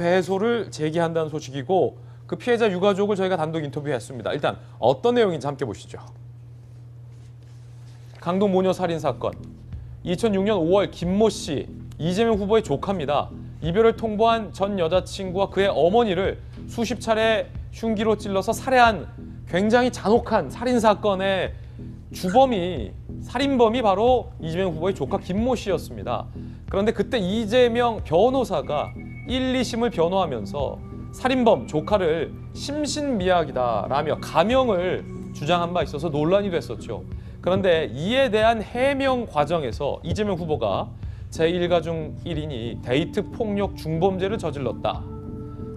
배소를 제기한다는 소식이고 그 피해자 유가족을 저희가 단독 인터뷰했습니다. 일단 어떤 내용인지 함께 보시죠. 강동 모녀 살인 사건. 2006년 5월 김모 씨, 이재명 후보의 조카입니다. 이별을 통보한 전 여자친구와 그의 어머니를 수십 차례 흉기로 찔러서 살해한 굉장히 잔혹한 살인 사건의 살인범이 바로 이재명 후보의 조카 김모 씨였습니다. 그런데 그때 이재명 변호사가 1, 2심을 변호하면서 살인범 조카를 심신미약이다라며 가명을 주장한 바 있어서 논란이 됐었죠. 그런데 이에 대한 해명 과정에서 이재명 후보가 제1가 중 1인이 데이트 폭력 중범죄를 저질렀다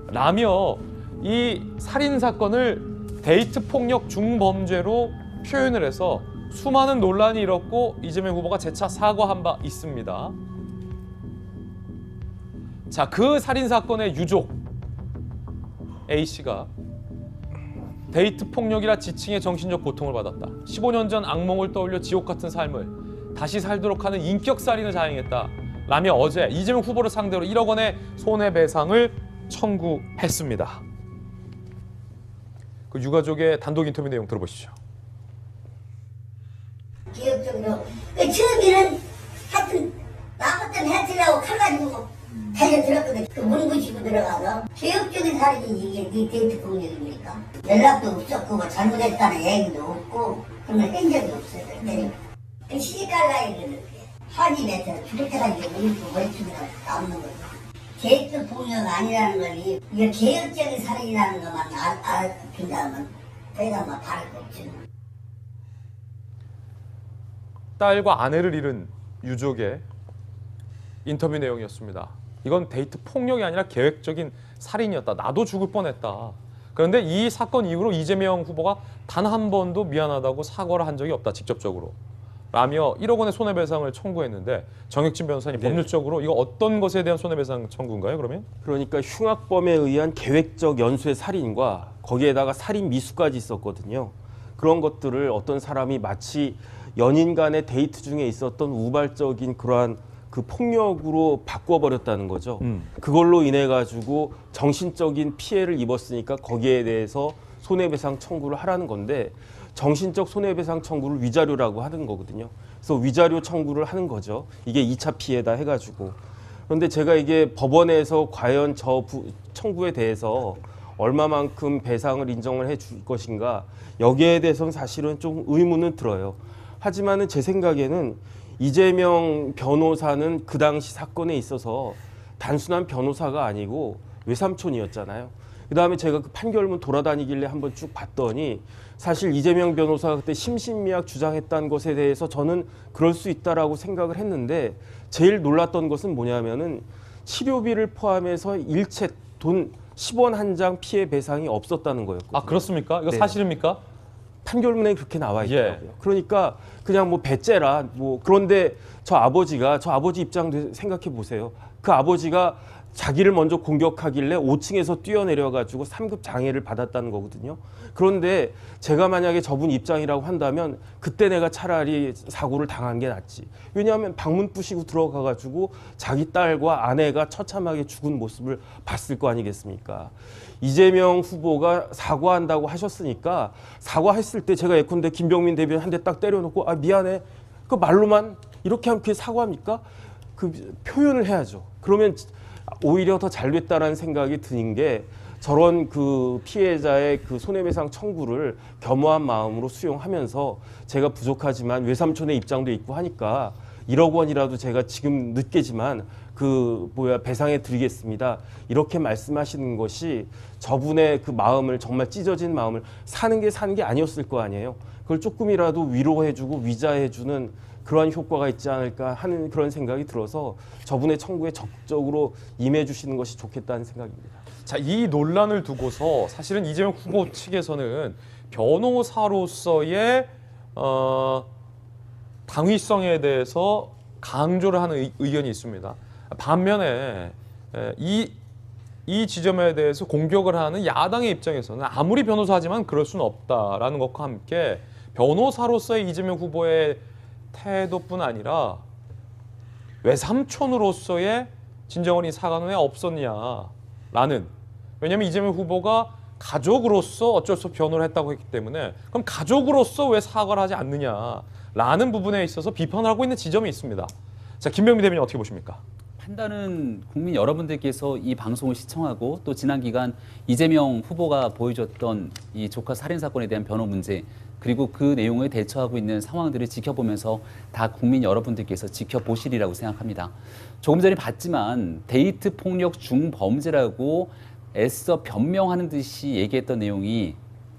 라며 이 살인 사건을 데이트 폭력 중범죄로 표현을 해서 수많은 논란이 일었고 이재명 후보가 재차 사과한 바 있습니다. 자, 그 살인 사건의 유족 A씨가 데이트 폭력이라 지칭해 정신적 고통을 받았다. 15년 전 악몽을 떠올려 지옥 같은 삶을 다시 살도록 하는 인격살인을 자행했다 라며 어제 이재명 후보를 상대로 1억 원의 손해배상을 청구했습니다. 그 유가족의 단독 인터뷰 내용 들어보시죠. 기억적으로 처음에는 하여튼 나갔던 해치라고 칼 가지고 달려들었거든. 그 문 부시고 들어가서 개혁적인 살인이 이게 네 데이트 폭력입니까? 연락도 없었고 뭐 잘못했다는 얘기도 없고 그런 걸 한 적이 없어요. 그 시집갈라야 되는데 한이 맺혀서 죽을 때까지 우리 머릿속에 남는 거죠. 데이트 폭력 아니라는 거니 이게 개혁적인 살인이라는 것만 알아준다면 더 이상 뭐 바랄 거 없죠. 딸과 아내를 잃은 유족의 인터뷰 내용이었습니다. 이건 데이트 폭력이 아니라 계획적인 살인이었다. 나도 죽을 뻔했다. 그런데 이 사건 이후로 이재명 후보가 단 한 번도 미안하다고 사과를 한 적이 없다. 직접적으로. 라며 1억 원의 손해배상을 청구했는데 정혁진 변호사님 법률적으로 이거 어떤 것에 대한 손해배상 청구인가요? 그러면? 그러니까 흉악범에 의한 계획적 연쇄 살인과 거기에다가 살인 미수까지 있었거든요. 그런 것들을 어떤 사람이 마치 연인 간의 데이트 중에 있었던 우발적인 그러한 그 폭력으로 바꿔버렸다는 거죠. 그걸로 인해 가지고 정신적인 피해를 입었으니까 거기에 대해서 손해배상 청구를 하라는 건데 정신적 손해배상 청구를 위자료라고 하는 거거든요. 그래서 위자료 청구를 하는 거죠. 이게 2차 피해다 해가지고. 그런데 제가 이게 법원에서 과연 저 청구에 대해서 얼마만큼 배상을 인정을 해줄 것인가 여기에 대해서는 사실은 좀 의문은 들어요. 하지만은 제 생각에는 이재명 변호사는 그 당시 사건에 있어서 단순한 변호사가 아니고 외삼촌이었잖아요. 그다음에 제가 그 판결문 돌아다니길래 한번 쭉 봤더니 사실 이재명 변호사가 그때 심신미약 주장했다는 것에 대해서 저는 그럴 수 있다라고 생각을 했는데 제일 놀랐던 것은 뭐냐면은 치료비를 포함해서 일체 돈 10원 한 장 피해 배상이 없었다는 거였거든요. 아, 그렇습니까? 이거 네. 사실입니까? 판결문에 그렇게 나와 있더라고요. 예. 그러니까 그냥 뭐 배째라 뭐 그런데 저 아버지 입장도 생각해 보세요. 그 아버지가 자기를 먼저 공격하길래 5층에서 뛰어내려 가지고 3급 장애를 받았다는 거거든요. 그런데 제가 만약에 저분 입장이라고 한다면 그때 내가 차라리 사고를 당한 게 낫지. 왜냐하면 방문 부시고 들어가 가지고 자기 딸과 아내가 처참하게 죽은 모습을 봤을 거 아니겠습니까? 이재명 후보가 사과한다고 하셨으니까 사과했을 때 제가 예컨대 김병민 대변인 한 대 딱 때려놓고 아 미안해 그 말로만 이렇게 하면 그게 사과입니까? 그 표현을 해야죠. 그러면 오히려 더 잘 됐다라는 생각이 드는 게 저런 그 피해자의 그 손해배상 청구를 겸허한 마음으로 수용하면서 제가 부족하지만 외삼촌의 입장도 있고 하니까 1억 원이라도 제가 지금 늦게지만 배상해 드리겠습니다. 이렇게 말씀하시는 것이 저분의 그 마음을 정말 찢어진 마음을 사는 게 아니었을 거 아니에요. 그걸 조금이라도 위로해주고 위자해주는 그러한 효과가 있지 않을까 하는 그런 생각이 들어서 저분의 청구에 적극적으로 임해주시는 것이 좋겠다는 생각입니다. 자, 이 논란을 두고서 사실은 이재명 후보 측에서는 변호사로서의 당위성에 대해서 강조를 하는 의견이 있습니다. 반면에 이 지점에 대해서 공격을 하는 야당의 입장에서는 아무리 변호사지만 그럴 수는 없다라는 것과 함께 변호사로서의 이재명 후보의 태도뿐 아니라 외삼촌으로서의 진정어린 사과는 왜 없었냐 않느냐라는, 왜냐하면 이재명 후보가 가족으로서 어쩔 수 없이 변호를 했다고 했기 때문에 그럼 가족으로서 왜 사과를 하지 않느냐라는 부분에 있어서 비판을 하고 있는 지점이 있습니다. 자, 김병미 대변인 어떻게 보십니까? 판단은 국민 여러분들께서 이 방송을 시청하고 또 지난 기간 이재명 후보가 보여줬던 이 조카 살인 사건에 대한 변호 문제, 그리고 그 내용을 대처하고 있는 상황들을 지켜보면서 다 국민 여러분들께서 지켜보시리라고 생각합니다. 조금 전에 봤지만 데이트 폭력 중범죄라고 애써 변명하는 듯이 얘기했던 내용이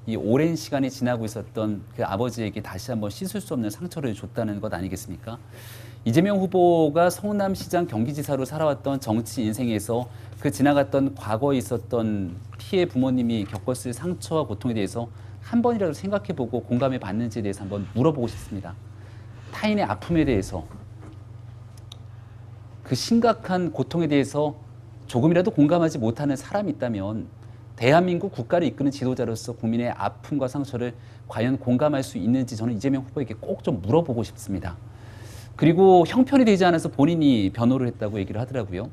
이 오랜 시간이 지나고 있었던 그 아버지에게 다시 한번 씻을 수 없는 상처를 줬다는 것 아니겠습니까? 이재명 후보가 성남시장 경기지사로 살아왔던 정치 인생에서 그 지나갔던 과거에 있었던 피해 부모님이 겪었을 상처와 고통에 대해서 한 번이라도 생각해보고 공감해 봤는지에 대해서 한번 물어보고 싶습니다. 타인의 아픔에 대해서, 그 심각한 고통에 대해서 조금이라도 공감하지 못하는 사람이 있다면 대한민국 국가를 이끄는 지도자로서 국민의 아픔과 상처를 과연 공감할 수 있는지 저는 이재명 후보에게 꼭 좀 물어보고 싶습니다. 그리고 형편이 되지 않아서 본인이 변호를 했다고 얘기를 하더라고요.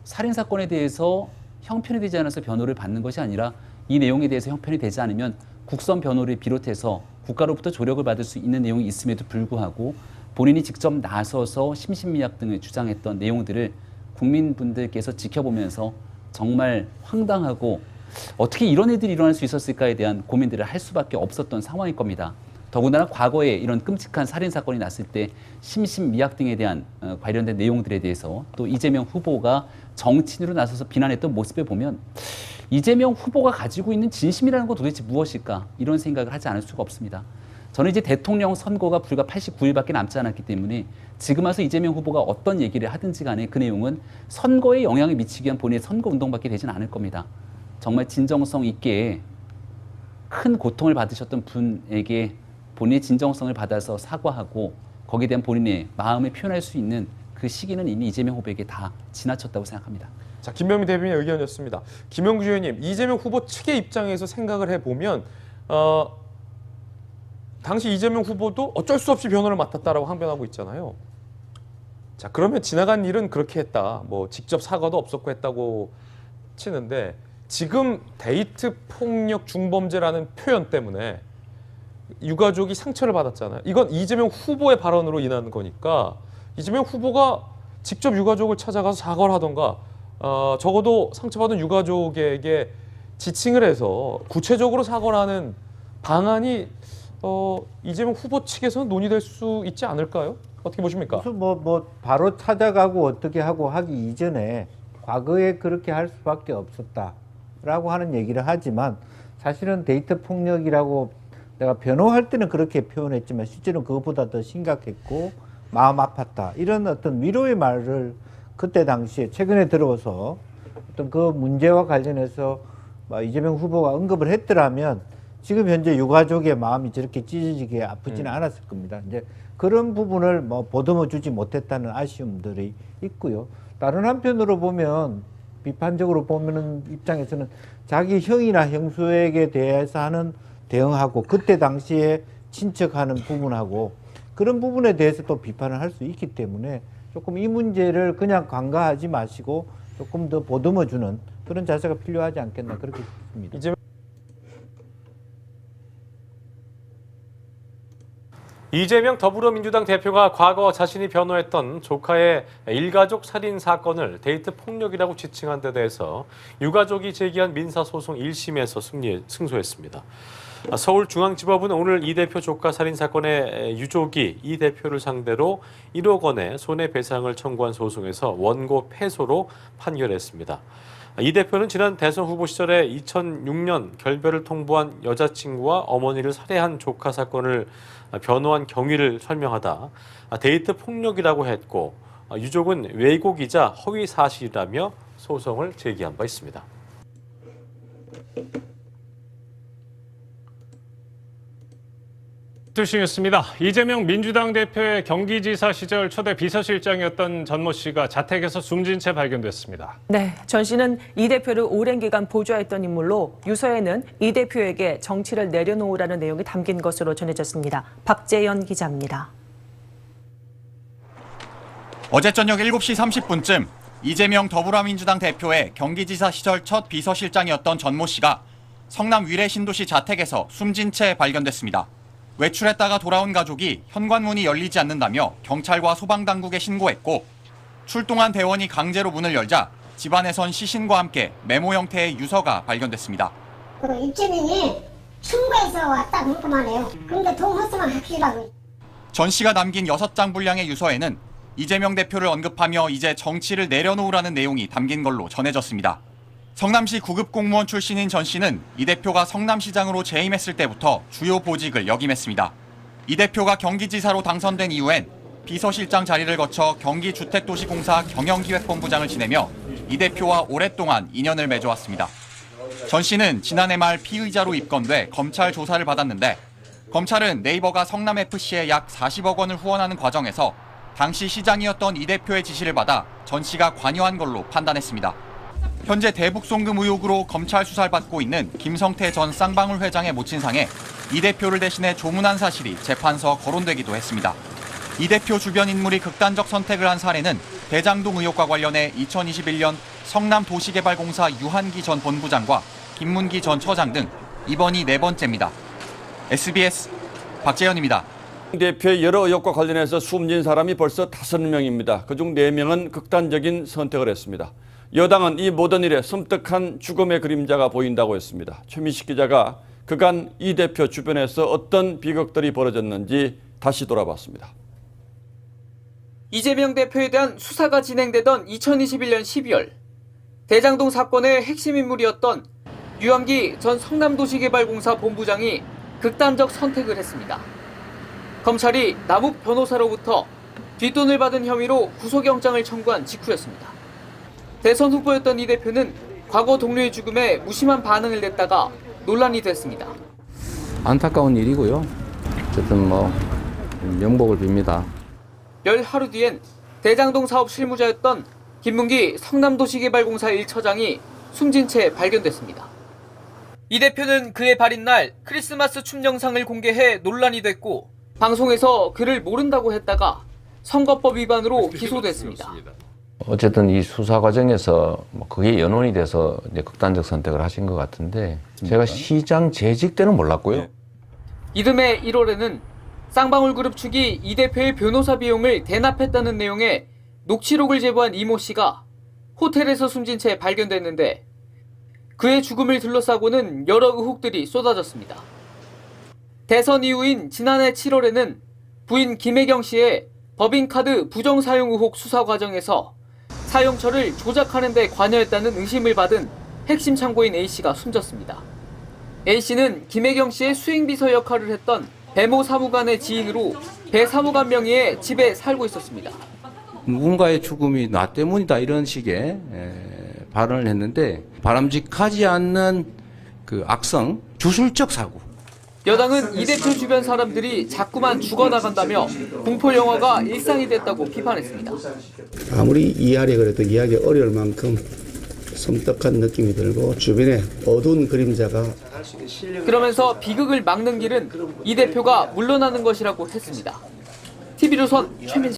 살인사건에 대해서 형편이 되지 않아서 변호를 받는 것이 아니라 이 내용에 대해서 형편이 되지 않으면 국선 변호를 비롯해서 국가로부터 조력을 받을 수 있는 내용이 있음에도 불구하고 본인이 직접 나서서 심신미약 등을 주장했던 내용들을 국민분들께서 지켜보면서 정말 황당하고 어떻게 이런 일들이 일어날 수 있었을까에 대한 고민들을 할 수밖에 없었던 상황일 겁니다. 더군다나 과거에 이런 끔찍한 살인사건이 났을 때 심신미약 등에 대한 관련된 내용들에 대해서 또 이재명 후보가 정치인으로 나서서 비난했던 모습을 보면 이재명 후보가 가지고 있는 진심이라는 건 도대체 무엇일까, 이런 생각을 하지 않을 수가 없습니다. 저는 이제 대통령 선거가 불과 89일밖에 남지 않았기 때문에 지금 와서 이재명 후보가 어떤 얘기를 하든지 간에 그 내용은 선거에 영향을 미치기 위한 본인의 선거운동밖에 되지는 않을 겁니다. 정말 진정성 있게 큰 고통을 받으셨던 분에게 본인의 진정성을 받아서 사과하고 거기에 대한 본인의 마음을 표현할 수 있는 그 시기는 이미 이재명 후보에게 다 지나쳤다고 생각합니다. 자, 김병미 대변인의 의견이었습니다. 김영주 의원님, 이재명 후보 측의 입장에서 생각을 해보면 당시 이재명 후보도 어쩔 수 없이 변호를 맡았다라고 항변하고 있잖아요. 자, 그러면 지나간 일은 그렇게 했다, 뭐 직접 사과도 없었고 했다고 치는데 지금 데이트 폭력 중범죄라는 표현 때문에 유가족이 상처를 받았잖아요. 이건 이재명 후보의 발언으로 인한 거니까 이재명 후보가 직접 유가족을 찾아가서 사과를 하던가 적어도 상처받은 유가족에게 지칭을 해서 구체적으로 사과를 하는 방안이 이재명 후보 측에서는 논의될 수 있지 않을까요? 어떻게 보십니까? 무슨 뭐 바로 찾아가고 어떻게 하고 하기 이전에 과거에 그렇게 할 수밖에 없었다라고 하는 얘기를 하지만 사실은 데이트 폭력이라고 내가 변호할 때는 그렇게 표현했지만 실제로는 그것보다 더 심각했고 마음 아팠다, 이런 어떤 위로의 말을 그때 당시에 최근에 들어서 어떤 그 문제와 관련해서 이재명 후보가 언급을 했더라면 지금 현재 유가족의 마음이 저렇게 찢어지게 아프지는 않았을 겁니다. 이제 그런 부분을 뭐 보듬어 주지 못했다는 아쉬움들이 있고요. 다른 한편으로 보면 비판적으로 보면은 입장에서는 자기 형이나 형수에게 대해서 하는 대응하고 그때 당시에 친척하는 부분하고 그런 부분에 대해서 또 비판을 할 수 있기 때문에 조금 이 문제를 그냥 간과하지 마시고 조금 더 보듬어주는 그런 자세가 필요하지 않겠나, 그렇게 싶습니다. 이재명 더불어민주당 대표가 과거 자신이 변호했던 조카의 일가족 살인 사건을 데이트 폭력이라고 지칭한 데 대해서 유가족이 제기한 민사소송 1심에서 승소했습니다. 서울중앙지법은 오늘 이 대표 조카 살인 사건의 유족이 이 대표를 상대로 1억 원의 손해배상을 청구한 소송에서 원고 패소로 판결했습니다. 이 대표는 지난 대선 후보 시절에 2006년 결별을 통보한 여자친구와 어머니를 살해한 조카 사건을 변호한 경위를 설명하다 데이트 폭력이라고 했고, 유족은 왜곡이자 허위 사실이라며 소송을 제기한 바 있습니다. 뉴스였습니다. 이재명 민주당 대표의 경기지사 시절 초대 비서실장이었던 전모 씨가 자택에서 숨진 채 발견됐습니다. 네, 전 씨는 이 대표를 오랜 기간 보좌했던 인물로 유서에는 이 대표에게 정치를 내려놓으라는 내용이 담긴 것으로 전해졌습니다. 박재현 기자입니다. 어제 저녁 7시 30분쯤 이재명 더불어민주당 대표의 경기지사 시절 첫 비서실장이었던 전모 씨가 성남 위례 신도시 자택에서 숨진 채 발견됐습니다. 외출했다가 돌아온 가족이 현관문이 열리지 않는다며 경찰과 소방당국에 신고했고 출동한 대원이 강제로 문을 열자 집안에선 시신과 함께 메모 형태의 유서가 발견됐습니다. 이재명이 친구에서 왔다 그렇게만 해요. 근데 동호수만 확실하고. 전 씨가 남긴 6장 분량의 유서에는 이재명 대표를 언급하며 이제 정치를 내려놓으라는 내용이 담긴 걸로 전해졌습니다. 성남시 구급 공무원 출신인 전 씨는 이 대표가 성남시장으로 재임했을 때부터 주요 보직을 역임했습니다. 이 대표가 경기지사로 당선된 이후엔 비서실장 자리를 거쳐 경기주택도시공사 경영기획본부장을 지내며 이 대표와 오랫동안 인연을 맺어왔습니다. 전 씨는 지난해 말 피의자로 입건돼 검찰 조사를 받았는데 검찰은 네이버가 성남FC에 약 40억 원을 후원하는 과정에서 당시 시장이었던 이 대표의 지시를 받아 전 씨가 관여한 걸로 판단했습니다. 현재 대북 송금 의혹으로 검찰 수사를 받고 있는 김성태 전 쌍방울 회장의 모친상에 이 대표를 대신해 조문한 사실이 재판서 거론되기도 했습니다. 이 대표 주변 인물이 극단적 선택을 한 사례는 대장동 의혹과 관련해 2021년 성남도시개발공사 유한기 전 본부장과 김문기 전 처장 등 이번이 4번째입니다. SBS 박재현입니다. 대표의 여러 의혹과 관련해서 숨진 사람이 벌써 5명입니다. 그중 4명은 극단적인 선택을 했습니다. 여당은 이 모든 일에 섬뜩한 죽음의 그림자가 보인다고 했습니다. 최민식 기자가 그간 이 대표 주변에서 어떤 비극들이 벌어졌는지 다시 돌아봤습니다. 이재명 대표에 대한 수사가 진행되던 2021년 12월 대장동 사건의 핵심 인물이었던 유한기 전 성남도시개발공사 본부장이 극단적 선택을 했습니다. 검찰이 남욱 변호사로부터 뒷돈을 받은 혐의로 구속영장을 청구한 직후였습니다. 대선 후보였던 이 대표는 과거 동료의 죽음에 무심한 반응을 냈다가 논란이 됐습니다. 안타까운 일이고요. 어쨌든 명복을 빕니다. 열 하루 뒤엔 대장동 사업 실무자였던 김문기 성남도시개발공사 1처장이 숨진 채 발견됐습니다. 이 대표는 그의 발인 날 크리스마스 춤 영상을 공개해 논란이 됐고 방송에서 그를 모른다고 했다가 선거법 위반으로 기소됐습니다. 어쨌든 이 수사 과정에서 그게 연원이 돼서 이제 극단적 선택을 하신 것 같은데 제가 시장 재직 때는 몰랐고요. 이듬해 1월에는 쌍방울그룹 측이 이 대표의 변호사 비용을 대납했다는 내용의 녹취록을 제보한 이모 씨가 호텔에서 숨진 채 발견됐는데 그의 죽음을 둘러싸고는 여러 의혹들이 쏟아졌습니다. 대선 이후인 지난해 7월에는 부인 김혜경 씨의 법인카드 부정사용 의혹 수사 과정에서 사용처를 조작하는 데 관여했다는 의심을 받은 핵심 참고인 A씨가 숨졌습니다. A씨는 김혜경 씨의 수행비서 역할을 했던 배모 사무관의 지인으로 배 사무관 명의의 집에 살고 있었습니다. 누군가의 죽음이 나 때문이다 이런 식의 발언을 했는데 바람직하지 않는 그 악성 주술적 사고. 여당은 이 대표 주변 사람들이 자꾸만 죽어나간다며 공포 영화가 일상이 됐다고 비판했습니다. 아무리 이해하려 그래도 이해하기 어려울 만큼 섬뜩한 느낌이 들고 주변에 어두운 그림자가. 그러면서 비극을 막는 길은 이 대표가 물러나는 것이라고 했습니다. TV조선 최민식